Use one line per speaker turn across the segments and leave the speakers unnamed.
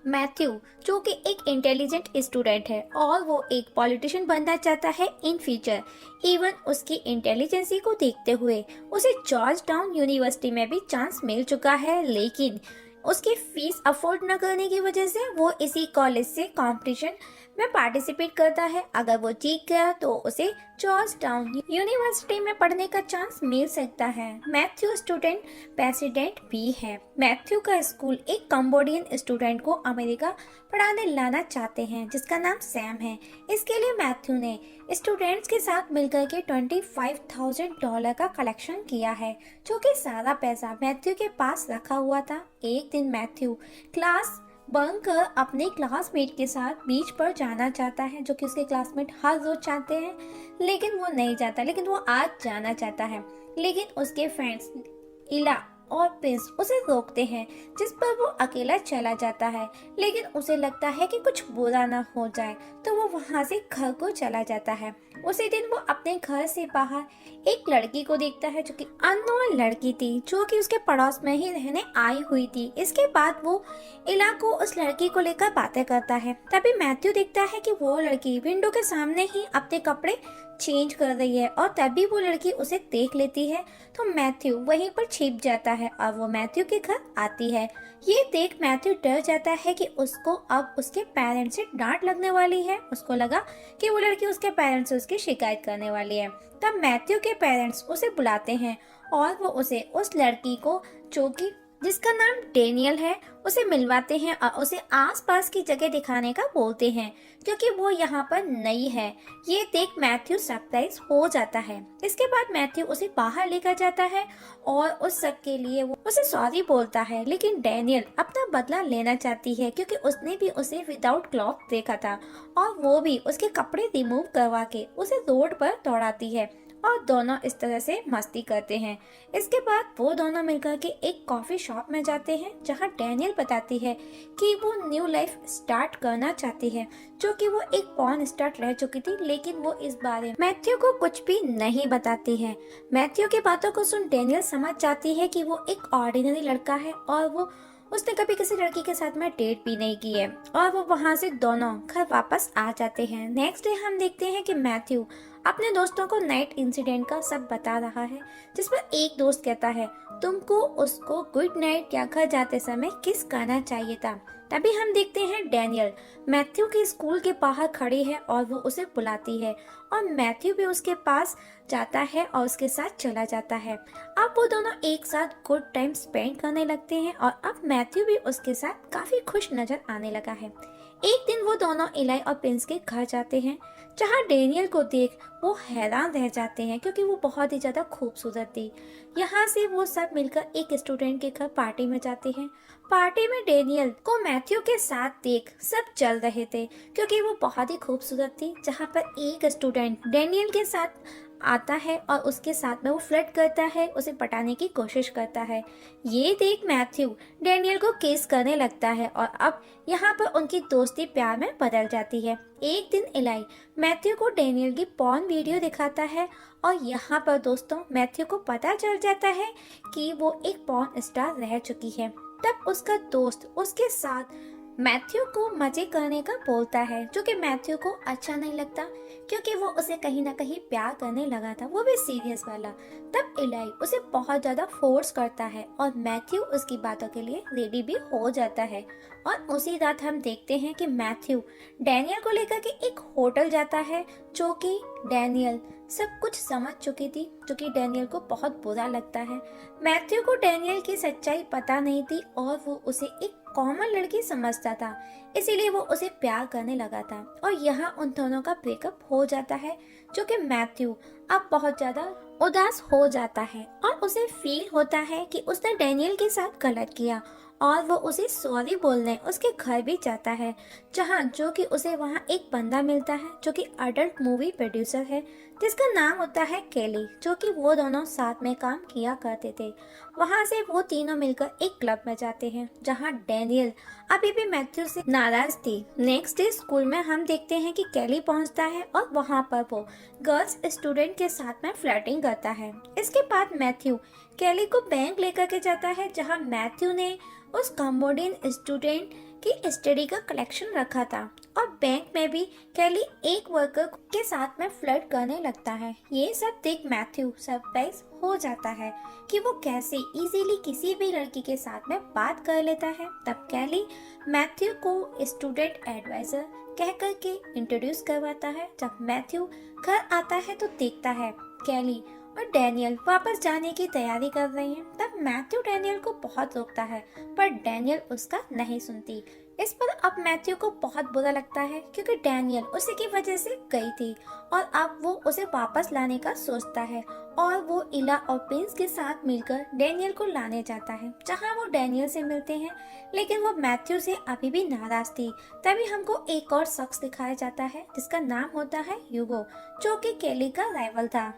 Matthew, जो कि एक इंटेलिजेंट स्टूडेंट है और वो एक पॉलिटिशियन बनना चाहता है इन फ्यूचर। इवन उसकी इंटेलिजेंसी को देखते हुए उसे जॉर्ज टाउन यूनिवर्सिटी में भी चांस मिल चुका है, लेकिन उसकी फीस अफोर्ड न करने की वजह से वो इसी कॉलेज से कंपटीशन में पार्टिसिपेट करता है। अगर वो जीत गया तो उसे जॉर्ज टाउन यूनिवर्सिटी में पढ़ने का चांस मिल सकता है। मैथ्यू स्टूडेंट प्रेसिडेंट भी है। मैथ्यू का स्कूल एक कंबोडियन स्टूडेंट को अमेरिका पढ़ाने लाना चाहते हैं जिसका नाम सैम है। इसके लिए मैथ्यू ने स्टूडेंट्स के साथ मिलकर के $25,000 का कलेक्शन किया है, जो कि सारा पैसा मैथ्यू के पास रखा हुआ था। एक दिन मैथ्यू क्लास बंक कर अपने क्लासमेट के साथ बीच पर जाना चाहता है, जो कि उसके क्लासमेट हर रोज चाहते हैं, लेकिन वो नहीं जाता, लेकिन वो आज जाना चाहता है। लेकिन उसके फ्रेंड्स इला और प्रिंस उसे रोकते हैं, जिस पर वो अकेला चला जाता है। लेकिन उसे लगता है कि कुछ बुरा ना हो जाए, तो वो वहां से घर को चला जाता है। उसी दिन वो अपने घर से बाहर एक लड़की को देखता है, जो कि अननोन लड़की थी, जो कि उसके पड़ोस में ही रहने आई हुई थी। इसके बाद वो इला को उस लड़की को लेकर बातें करता है। तभी मैथ्यू देखता है कि वो लड़की विंडो के सामने ही अपने कपड़े चेंज कर रही है और तभी वो लड़की उसे देख लेती है, तो मैथ्यू वहीं पर छिप जाता है और वो मैथ्यू के घर आती है। ये देख मैथ्यू डर जाता है कि उसको अब उसके पेरेंट्स से डांट लगने वाली है। उसको लगा कि वो लड़की उसके पेरेंट्स से उसकी शिकायत करने वाली है। तब मैथ्यू के पेरेंट्स उसे बुलाते हैं और वो उसे उस लड़की को, जो कि जिसका नाम डेनियल है, उसे मिलवाते हैं और उसे आसपास की जगह दिखाने का बोलते हैं, क्योंकि वो यहाँ पर नई है। ये देख मैथ्यू सरप्राइज हो जाता है। इसके बाद मैथ्यू उसे बाहर लेकर जाता है और उस सब के लिए वो उसे सॉरी बोलता है। लेकिन डेनियल अपना बदला लेना चाहती है, क्योंकि उसने भी उसे विदाउट क्लॉथ देखा था और वो भी उसके कपड़े रिमूव करवा के उसे रोड पर दौड़ाती है और दोनों इस तरह से मस्ती करते हैं। इसके बाद वो दोनों मिलकर के एक कॉफी शॉप में जाते हैं, जहां डेनियल बताती है कि वो न्यू लाइफ स्टार्ट करना चाहती है, जो कि वो एक पॉर्न स्टार रह चुकी थी, लेकिन वो इस बारे में मैथ्यू को कुछ भी नहीं बताती है। मैथ्यू की बातों को सुन डेनियल समझ जाती है कि वो एक ऑर्डिनरी लड़का है और वो उसने कभी किसी लड़की के साथ में डेट भी नहीं की है, और वो वहां से दोनों घर वापस आ जाते हैं। नेक्स्ट डे हम देखते हैं कि मैथ्यू अपने दोस्तों को नाइट इंसिडेंट का सब बता रहा है, जिस पर एक दोस्त कहता है तुमको उसको गुड नाइट या घर जाते समय किस करना चाहिए था। तभी हम देखते हैं डेनियल मैथ्यू के स्कूल के बाहर खड़ी है और वो उसे बुलाती है और मैथ्यू भी उसके पास जाता है और उसके साथ चला जाता है। अब वो दोनों एक साथ गुड टाइम स्पेंड करने लगते हैं और अब मैथ्यू भी उसके साथ काफी खुश नजर आने लगा है। एक दिन वो दोनों इलाई और प्रिंस के घर जाते हैं, जहाँ डेनियल को देख वो हैरान रह जाते हैं, क्योंकि वो बहुत ही ज्यादा खूबसूरत थी। यहाँ से वो सब मिलकर एक स्टूडेंट के घर पार्टी में जाते हैं। पार्टी में डेनियल को मैथ्यू के साथ देख सब चल रहे थे, क्योंकि वो बहुत ही खूबसूरत थी। जहाँ पर एक स्टूडेंट डेनियल के साथ आता है और उसके साथ में वो फ्लर्ट करता है, उसे पटाने की कोशिश करता है। ये देख मैथ्यू डेनियल को किस करने लगता है और अब यहाँ पर उनकी दोस्ती प्यार में बदल जाती है। एक दिन इलाई मैथ्यू को डेनियल की पॉर्न वीडियो दिखाता है और यहाँ पर दोस्तों मैथ्यू को पता चल जाता है कि वो एक पॉर्न स्टार रह चुकी है। तब उसका दोस्त उसके साथ मैथ्यू को मजे करने का बोलता है, जो कि मैथ्यू को अच्छा नहीं लगता, क्योंकि वो उसे कहीं ना कहीं प्यार करने लगा था, वो भी सीरियस वाला। तब इलाई उसे बहुत ज्यादा फोर्स करता है और मैथ्यू उसकी बातों के लिए रेडी भी हो जाता है। और उसी रात हम देखते हैं कि मैथ्यू डेनियल को लेकर के एक होटल जाता है, जो कि डेनियल सब कुछ समझ चुकी थी, जो कि डेनियल को बहुत बुरा लगता है। मैथ्यू को डेनियल की सच्चाई पता नहीं थी और वो उसे एक कॉमन लड़की समझता था, इसीलिए वो उसे प्यार करने लगा था। और यहाँ उन दोनों का ब्रेकअप हो जाता है, जो कि मैथ्यू अब बहुत ज्यादा उदास हो जाता है और उसे फील होता है कि उसने डेनियल के साथ गलत किया और वो उसे सॉरी बोलने उसके घर भी जाता है, जहाँ जो कि उसे वहाँ एक बंदा मिलता है, जो कि अडल्ट मूवी प्रोड्यूसर है, जिसका नाम होता है केली, जो कि वो दोनों साथ में काम किया करते थे। वहाँ से वो तीनों मिलकर एक क्लब में जाते हैं, जहाँ डेनियल अभी भी मैथ्यू से नाराज थी। नेक्स्ट डे स्कूल में हम देखते हैं कि केली पहुँचता है और वहाँ पर वो गर्ल्स स्टूडेंट के साथ में फ्लर्टिंग करता है। इसके बाद मैथ्यू केली को बैंक लेकर के जाता है, जहाँ मैथ्यू ने उस कंबोडियन स्टूडेंट कि स्टडी का कलेक्शन रखा था और बैंक में भी कैली एक वर्कर के साथ में फ्लर्ट करने लगता है। ये सब देख मैथ्यू सरप्राइज हो जाता है कि वो कैसे इजीली किसी भी लड़की के साथ में बात कर लेता है। तब कैली मैथ्यू को स्टूडेंट एडवाइजर कह कर के इंट्रोड्यूस करवाता है। जब मैथ्यू घर आता है तो देखता है कैली और डैनियल वापस जाने की तैयारी कर रहे हैं। तब मैथ्यू डैनियल को बहुत रोकता है पर डैनियल उसका नहीं सुनती। इस पर अब मैथ्यू को बहुत बुरा लगता है क्योंकि डैनियल उसी की वजह से गई थी और अब वो उसे वापस लाने का सोचता है और वो इला और प्रिंस के साथ मिलकर डैनियल को लाने जाता है, जहां वो डैनियल से मिलते हैं। लेकिन वो मैथ्यू से अभी भी नाराज थी। तभी हमको एक और शख्स दिखाया जाता है जिसका नाम होता है ह्यूगो, जो कि केली का राइवल था,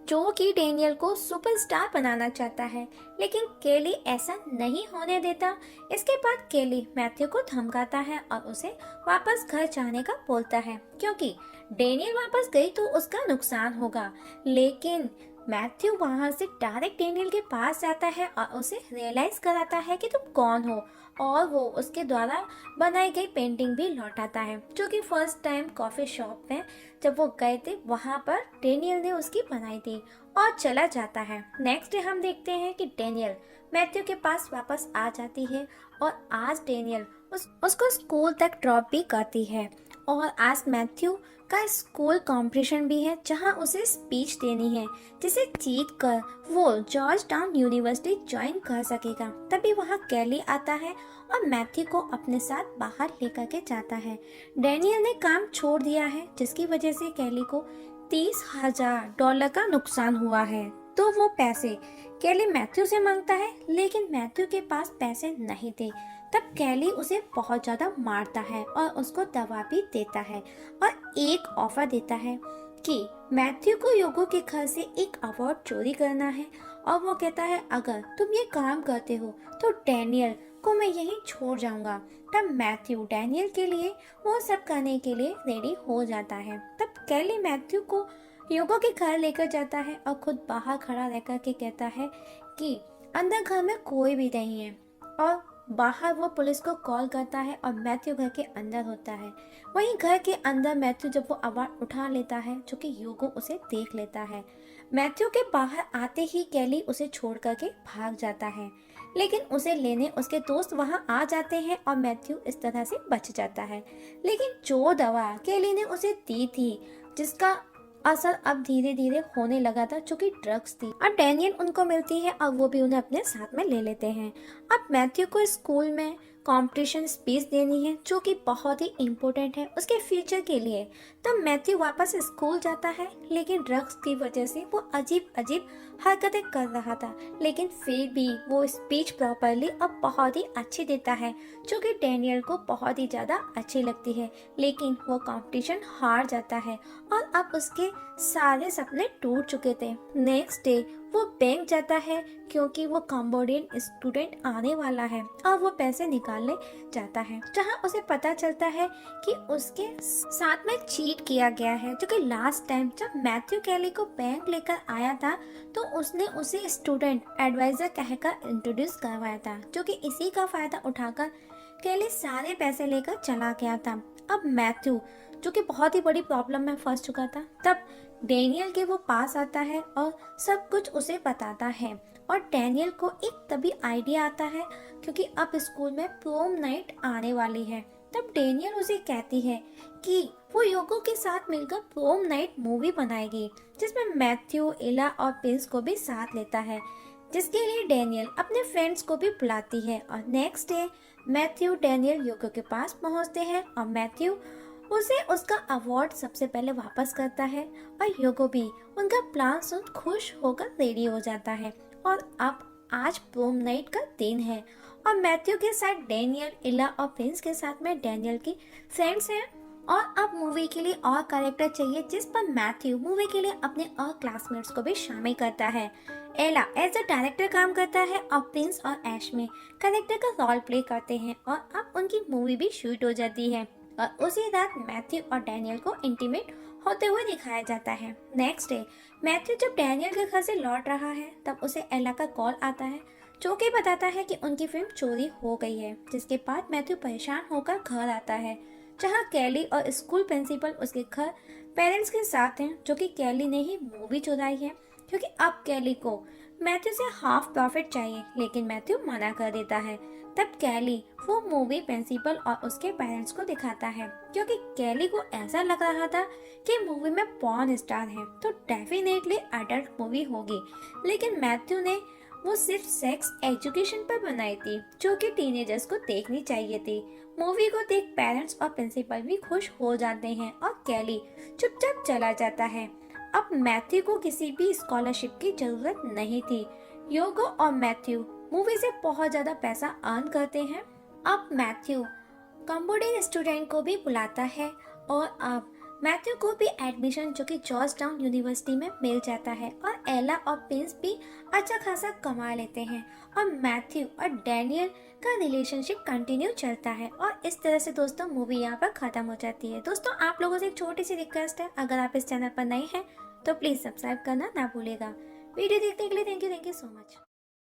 जो कि डैनियल को सुपरस्टार बनाना चाहता है। लेकिन केली ऐसा नहीं होने देता। इसके बाद केली मैथ्यू को धमकाता है और उसे वापस घर जाने का बोलता है क्योंकि डैनियल वापस गई तो उसका नुकसान होगा। लेकिन मैथ्यू वहां से डायरेक्ट डैनियल के पास जाता है और उसे रियलाइज कराता है कि तुम कौन हो और वो उसके द्वारा बनाई गई पेंटिंग भी लौटाता है, जो कि फर्स्ट टाइम कॉफी शॉप में जब वो गए थे वहां पर डैनियल ने उसकी बनाई थी और चला जाता है। नेक्स्ट डे हम देखते हैं कि डैनियल मैथ्यू के पास वापस आ जाती है और आज डैनियल उसको स्कूल तक ड्रॉप भी करती है और आज मैथ्यू का स्कूल कंपटीशन भी है जहां उसे स्पीच देनी है जिसे जीत कर वो जॉर्ज टाउन यूनिवर्सिटी ज्वाइन कर सकेगा। तभी वहां कैली आता है और मैथ्यू को अपने साथ बाहर लेकर के जाता है। डैनियल ने काम छोड़ दिया है जिसकी वजह से कैली को $30,000 का नुकसान हुआ है। तो वो पैसे कैली मैथ्यू से मांगता है लेकिन मैथ्यू के पास पैसे नहीं थे। तब कैली उसे बहुत ज्यादा मारता है और उसको दवा भी देता है और एक ऑफर देता है कि मैथ्यू को योगो के घर से एक अवार्ड चोरी करना है और वो कहता है अगर तुम ये काम करते हो तो डैनियल को मैं यहीं छोड़ जाऊंगा। तब मैथ्यू डैनियल के लिए वो सब करने के लिए रेडी हो जाता है। तब कैली मैथ्यू को योगो के घर लेकर जाता है और खुद बाहर खड़ा रहकर के कहता है कि अंदर घर में कोई भी नहीं है और बाहर वो पुलिस को कॉल करता है और मैथ्यू घर के अंदर होता है। वहीं घर के अंदर मैथ्यू जब वो अवार्ड उठा लेता है जो कि ह्यूगो उसे देख लेता है। मैथ्यू के बाहर आते ही कैली उसे छोड़ करके भाग जाता है, लेकिन उसे लेने उसके दोस्त वहां आ जाते हैं और मैथ्यू इस तरह से बच जाता है। लेकिन जो दवा कैली ने उसे दी थी जिसका असर अब धीरे धीरे होने लगा था, जो कि ड्रग्स थी, और डैनियल उनको मिलती है और वो भी उन्हें अपने साथ में ले लेते हैं। अब मैथ्यू को स्कूल में कंपटीशन स्पीच देनी है जो कि बहुत ही इम्पोर्टेंट है उसके फ्यूचर के लिए। तब मैथ्यू वापस स्कूल जाता है लेकिन ड्रग्स की वजह से वो अजीब अजीब हरकतें कर रहा था, लेकिन फिर भी वो स्पीच प्रॉपरली और बहुत ही अच्छी देता है जो कि डैनियल को बहुत ही ज़्यादा अच्छी लगती है। लेकिन वो कंपटीशन हार जाता है और अब उसके सारे सपने टूट चुके थे। नेक्स्ट डे वो बैंक जाता है क्योंकि वो कंबोडियन स्टूडेंट आने वाला है और वो पैसे निकालने जाता है, जहां उसे पता चलता है कि उसके साथ में चीट किया गया है। जो कि लास्ट टाइम जब मैथ्यू कैली को बैंक लेकर आया था तो उसने उसे स्टूडेंट एडवाइजर कहकर इंट्रोड्यूस करवाया था, जो कि इसी का फायदा उठाकर कैली सारे पैसे लेकर चला गया था। अब मैथ्यू जो कि बहुत ही बड़ी प्रॉब्लम में फंस चुका था, तब डैनियल के वो पास आता है और सब कुछ उसे बताता है और डैनियल को एक तभी आइडिया आता है क्योंकि अब स्कूल में प्रोम नाइट आने वाली है। तब डैनियल उसे कहती है कि वो योगो के साथ मिलकर प्रोम नाइट मूवी बनाएगी जिसमें मैथ्यू, इला और प्रिंस को भी साथ लेता है, जिसके लिए डैनियल अपने फ्रेंड्स को भी बुलाती है। और नेक्स्ट डे मैथ्यू डैनियल योगो के पास पहुंचते हैं और मैथ्यू उसे उसका अवार्ड सबसे पहले वापस करता है और योगो भी उनका प्लान सुन खुश होकर रेडी हो जाता है। और अब आज प्रोम नाइट का दिन है और मैथ्यू के साथ डैनियल, इला और प्रिंस के साथ में डैनियल की फ्रेंड्स हैं। और अब मूवी के लिए और कैरेक्टर चाहिए, जिस पर मैथ्यू मूवी के लिए अपने और क्लासमेट्स को भी शामिल करता है। एला एज अ डायरेक्टर काम करता है और प्रिंस और ऐश में कैरेक्टर का रोल प्ले करते हैं और अब उनकी मूवी भी शूट हो जाती है और उसी रात मैथ्यू और डैनियल को इंटीमेट होते हुए दिखाया जाता है। नेक्स्ट डे मैथ्यू जब डैनियल के घर से लौट रहा है तब उसे एला का कॉल आता है जो कि बताता है कि उनकी फिल्म चोरी हो गई है, जिसके बाद मैथ्यू परेशान होकर घर आता है, जहां कैली और स्कूल प्रिंसिपल उसके घर पेरेंट्स के साथ हैं, जो कि कैली ने ही मूवी चुराई है, क्योंकि अब कैली को मैथ्यू से हाफ प्रॉफिट चाहिए, लेकिन मैथ्यू मना कर देता है। तब कैली वो मूवी प्रिंसिपल और उसके पेरेंट्स को दिखाता है, क्योंकि कैली को ऐसा लग रहा था कि मूवी में पॉर्न स्टार है तो डेफिनेटली अडल्ट मूवी होगी, लेकिन मैथ्यू ने वो सिर्फ सेक्स एजुकेशन पर बनाई थी, जो कि टीनेजर्स को देखनी चाहिए थी। मूवी को देख पेरेंट्स और प्रिंसिपल भी खुश हो जाते हैं और कैली चुपचाप चला जाता है। अब मैथ्यू को किसी भी स्कॉलरशिप की जरूरत नहीं थी। योगो और मैथ्यू मूवी से बहुत ज्यादा पैसा अर्न करते हैं। अब मैथ्यू कंबोडियन स्टूडेंट को भी बुलाता है और अब मैथ्यू को भी एडमिशन जो कि जॉर्ज टाउन यूनिवर्सिटी में मिल जाता है और एला और प्रिंस भी अच्छा खासा कमा लेते हैं और मैथ्यू और डैनियल का रिलेशनशिप कंटिन्यू चलता है और इस तरह से दोस्तों मूवी यहाँ पर खत्म हो जाती है। दोस्तों आप लोगों से एक छोटी सी रिक्वेस्ट है, अगर आप इस चैनल पर नए हैं तो प्लीज सब्सक्राइब करना ना भूलेगा। वीडियो देखने के लिए थैंक यू सो मच।